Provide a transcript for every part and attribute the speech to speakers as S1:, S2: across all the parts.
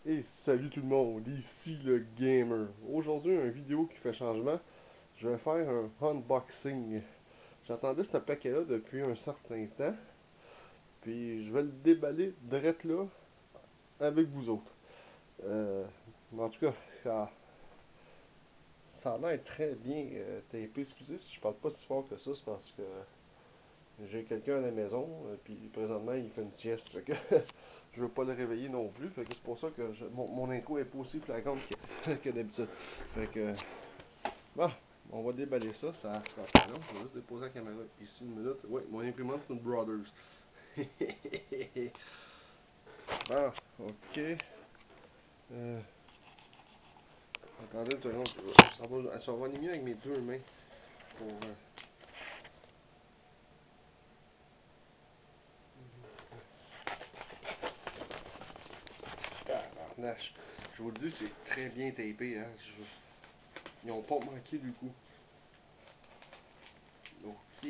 S1: Et salut tout le monde, ici le gamer. Aujourd'hui, une vidéo qui fait changement. Je vais faire un unboxing. J'attendais ce paquet-là depuis un certain temps. Puis je vais le déballer direct là avec vous autres. Euh, en tout cas, ça a l'air très bien tapé. Excusez si je parle pas si fort que ça, c'est parce que j'ai quelqu'un à la maison. Puis présentement, il fait une sieste. Fait que je veux pas le réveiller non plus. Fait que c'est pour ça que mon intro est pas aussi flagrante que d'habitude. Fait que bon, on va déballer ça, ça sera pas long. Je vais juste déposer la caméra ici une minute. Oui, mon imprimante, c'est une Brothers. Bon, ok. Euh, attendez une seconde. Ça va aller mieux avec mes deux mains. Pour, tabarnache. Je vous le dis, c'est très bien tapé. Hein. Ils n'ont pas manqué du coup. Ok.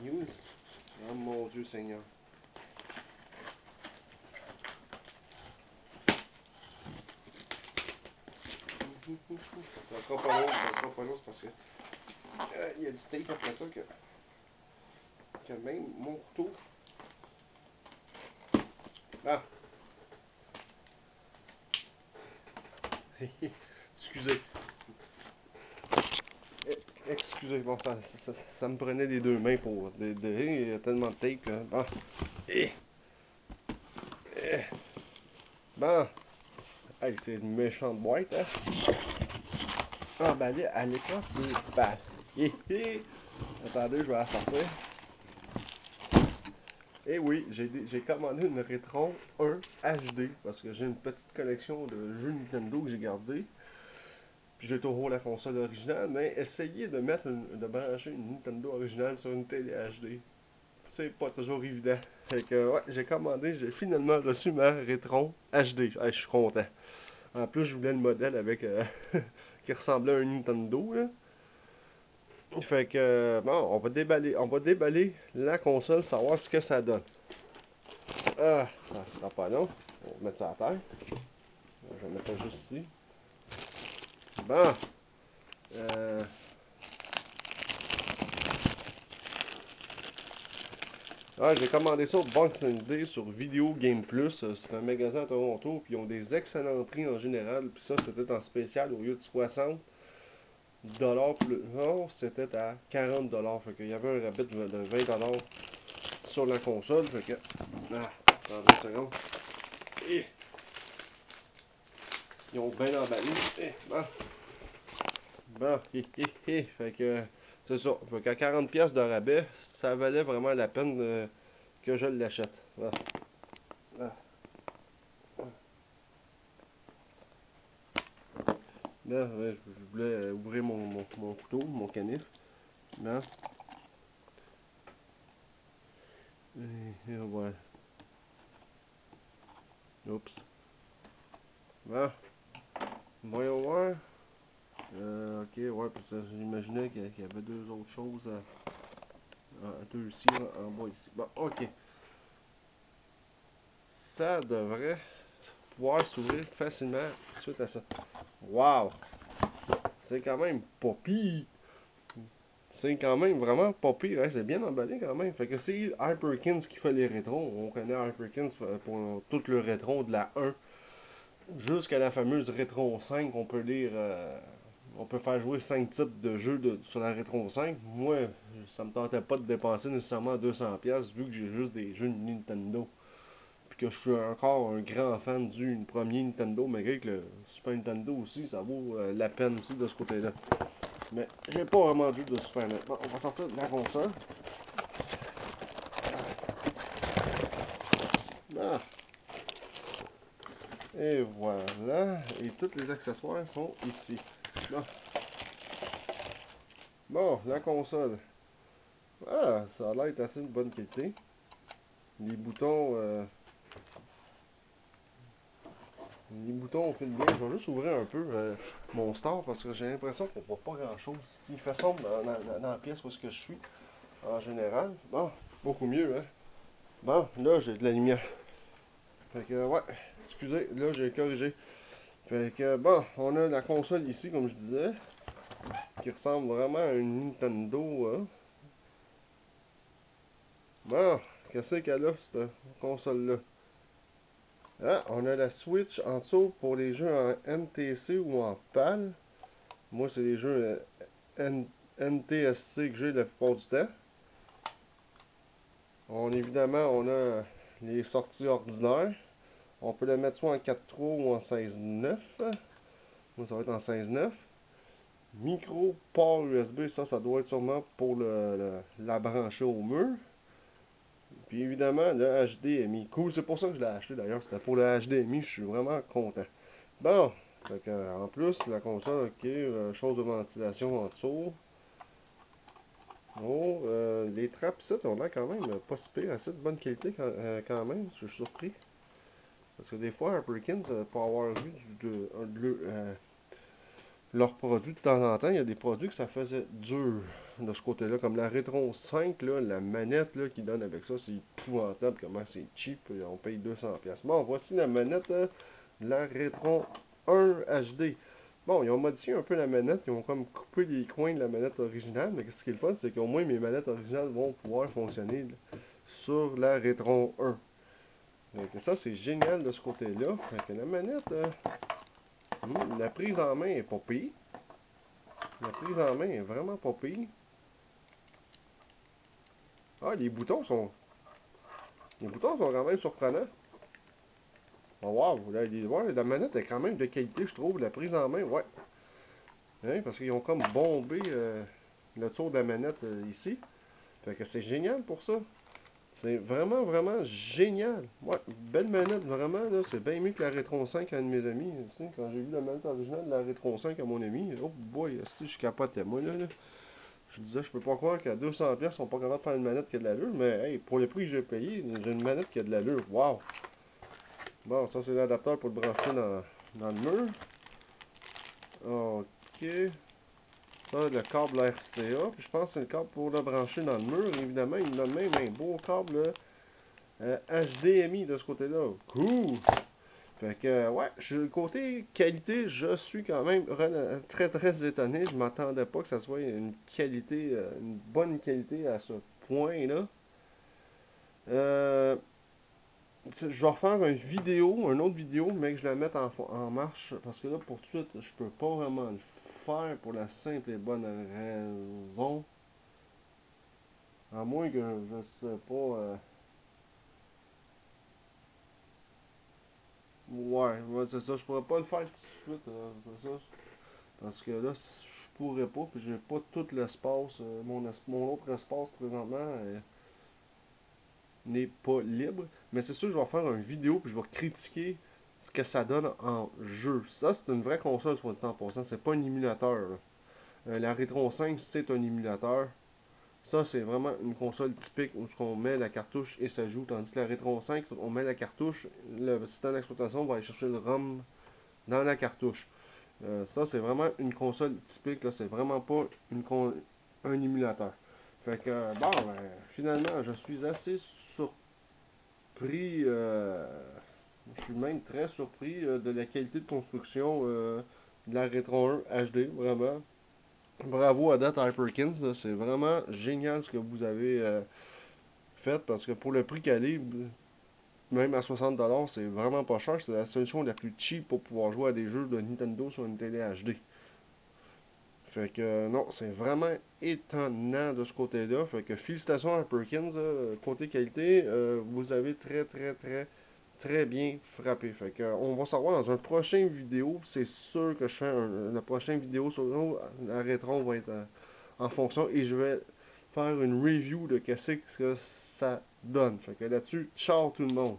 S1: News. Oh mon Dieu Seigneur. Ça sera pas long, ça sera pas long, c'est parce que il y a du tape après ça que même mon couteau. Ah, excusez. Excusez, bon, ça me prenait les deux mains pour. Il y a tellement de tape. Bon. Eh, eh, bon. Hey, c'est une méchante boîte, hein. Ah, ben là, à l'écran, c'est. Ben. Attendez, je vais la sortir. Eh oui, j'ai commandé une Retron 1 HD parce que j'ai une petite collection de jeux Nintendo que j'ai gardé. Puis j'ai toujours la console originale, mais essayez de brancher une Nintendo originale sur une télé HD. C'est pas toujours évident. Fait que ouais, j'ai commandé, j'ai finalement reçu ma Retron HD. Ouais, je suis content. En plus, je voulais le modèle avec qui ressemblait à un Nintendo. Là. Fait que bon, on va déballer la console, savoir ce que ça donne. Ah, ça sera pas long. On va mettre ça à terre. Je vais mettre ça juste ici. Bon, euh, ouais, j'ai commandé ça au Boxing Day sur Video Game Plus. C'est un magasin à Toronto, puis ils ont des excellents prix en général. Puis ça, c'était en spécial au lieu de 60 $ plus. Non, c'était à 40 $. Fait qu'il y avait un rabais de 20 $ sur la console. Fait que. Ah, attendez une seconde. Et, ils ont bien emballé. Bon, bon, Fait que. C'est ça. Fait qu'à 40$ de rabais, ça valait vraiment la peine que je l'achète. Ah, ah. Là, ouais, je voulais ouvrir mon couteau, mon canif. Là. Et voilà. Oups. Bon, voyons voir. Ok, ouais, puis ça, j'imaginais qu'il y avait deux autres choses, deux ici, en bas ici. Bon, ok. Ça devrait pouvoir s'ouvrir facilement suite à ça. Wow! C'est quand même pas pire. C'est quand même vraiment pas pire, hein? C'est bien emballé quand même. Fait que c'est Hyperkins qui fait les rétros. On connaît Hyperkins pour tout le rétro de la 1 jusqu'à la fameuse Rétro 5. On peut faire jouer 5 types de jeux sur la Rétro 5. Moi, ça me tentait pas de dépenser nécessairement 200$ vu que j'ai juste des jeux de Nintendo. Puis que je suis encore un grand fan du premier Nintendo, malgré que le Super Nintendo aussi, ça vaut la peine aussi de ce côté-là. Mais j'ai pas vraiment de jeu de Super Nintendo. Bon, on va sortir de la console. Ah, et voilà. Et tous les accessoires sont ici. Bon, bon la console. Ah, ça a l'air d'être assez de bonne qualité. Les boutons, on fait bien. Je vais juste ouvrir un peu mon store parce que j'ai l'impression qu'on voit pas grand chose. Il fait sombre dans la pièce où est-ce que je suis en général. Bon, beaucoup mieux, hein. Bon, là j'ai de la lumière. Fait que, ouais, excusez, là, j'ai corrigé. Fait que, bon, on a la console ici, comme je disais, qui ressemble vraiment à une Nintendo, hein. Bon, qu'est-ce qu'elle a, cette console-là? Ah, on a la Switch en dessous pour les jeux en NTC ou en PAL. Moi, c'est les jeux NTSC que j'ai la plupart du temps. Évidemment, on a les sorties ordinaires. On peut la mettre soit en 4.3 ou en 16.9. Moi, ça va être en 16.9. Micro, port USB, ça doit être sûrement pour la brancher au mur. Puis évidemment, le HDMI. Cool, c'est pour ça que je l'ai acheté d'ailleurs. C'était pour le HDMI, je suis vraiment content. Bon, en plus, la console, ok, chose de ventilation en dessous. Oh, les trappes, ça, on a quand même pas si pire, assez de bonne qualité quand même. Je suis surpris. Parce que des fois, Perkins, pour avoir vu leurs produits de temps en temps, il y a des produits que ça faisait dur de ce côté-là. Comme la Retron 5, là, la manette là, qu'ils donnent avec ça, c'est épouvantable comment c'est cheap. On paye 200$. Bon, voici la manette, la Retron 1 HD. Bon, ils ont modifié un peu la manette, ils ont comme coupé les coins de la manette originale, mais ce qui est le fun, c'est qu'au moins mes manettes originales vont pouvoir fonctionner là, sur la Retron 1. Donc ça, c'est génial de ce côté-là. La manette, la prise en main est pas pire. La prise en main est vraiment pas pire. Ah, les boutons sont quand même surprenants. Oh, wow, ouais, la manette est quand même de qualité, je trouve. La prise en main, ouais. Hein, parce qu'ils ont comme bombé le tour de la manette ici. Fait que c'est génial pour ça. C'est vraiment, vraiment génial. Ouais, belle manette, vraiment, là. C'est bien mieux que la Retron 5 à un de mes amis. Tu sais, quand j'ai vu la manette originale de la Retron 5 à mon ami, oh boy, je capotais, moi, là. Je disais, je peux pas croire qu'à 200$, ils sont pas capables de faire une manette qui a de l'allure, mais hey, pour le prix que j'ai payé, j'ai une manette qui a de l'allure. Wow! Bon, ça, c'est l'adapteur pour le brancher dans le mur. Ok. Ça, le câble RCA. Puis je pense que c'est le câble pour le brancher dans le mur. Évidemment, il me donne même un beau câble HDMI de ce côté-là. Cool! Fait que, ouais, le côté qualité, je suis quand même très très étonné. Je m'attendais pas que ça soit une qualité, une bonne qualité à ce point-là. Euh, je vais refaire une autre vidéo, mais que je la mette en marche. Parce que là, pour tout de suite, je peux pas vraiment le faire pour la simple et bonne raison. À moins que je sais pas. Ouais, c'est ça. Je pourrais pas le faire tout de suite. C'est ça. Parce que là, je pourrais pas. Puis j'ai pas tout l'espace. Mon autre espace présentement n'est pas libre. Mais c'est sûr que je vais faire une vidéo. Puis je vais critiquer ce que ça donne en jeu. Ça, c'est une vraie console, soit dit en passant. C'est pas un émulateur. La Retron 5, c'est un émulateur. Ça, c'est vraiment une console typique où on met la cartouche et ça joue. Tandis que la Retron 5, on met la cartouche, le système d'exploitation va aller chercher le ROM dans la cartouche. Ça, c'est vraiment une console typique. Là, c'est vraiment pas un émulateur. Fait que, bon, finalement, je suis assez surpris. Je suis même très surpris de la qualité de construction de la Retron 1 HD, vraiment. Bravo à Date Hyperkins, c'est vraiment génial ce que vous avez fait parce que pour le prix qu'elle est, même à 60$, c'est vraiment pas cher. C'est la solution la plus cheap pour pouvoir jouer à des jeux de Nintendo sur une télé HD. Fait que non, c'est vraiment étonnant de ce côté-là. Fait que félicitations à Perkins, côté qualité, vous avez très très très très bien frappé. Fait que on va savoir dans une prochaine vidéo. C'est sûr que je fais la prochaine vidéo sur la rétro va être en fonction et je vais faire une review de qu'est-ce que ça donne. Fait que là-dessus, ciao tout le monde.